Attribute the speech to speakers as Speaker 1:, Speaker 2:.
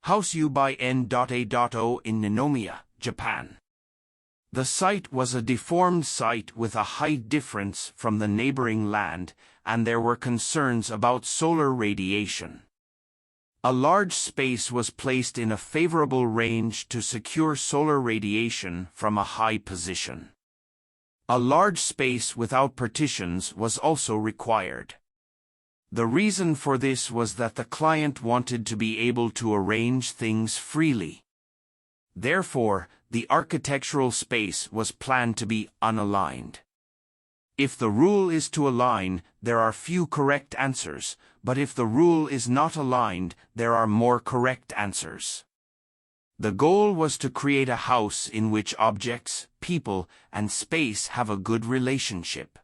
Speaker 1: House U by N.A.O in Ninomiya, Japan. The site was a deformed site with a height difference from the neighboring land, and there were concerns about solar radiation. A large space was placed in a favorable range to secure solar radiation from a high position. A large space without partitions was also required. The reason for this was that the client wanted to be able to arrange things freely. Therefore, the architectural space was planned to be unaligned. If the rule is to align, there are few correct answers, but if the rule is not aligned, there are more correct answers. The goal was to create a house in which objects, people, and space have a good relationship.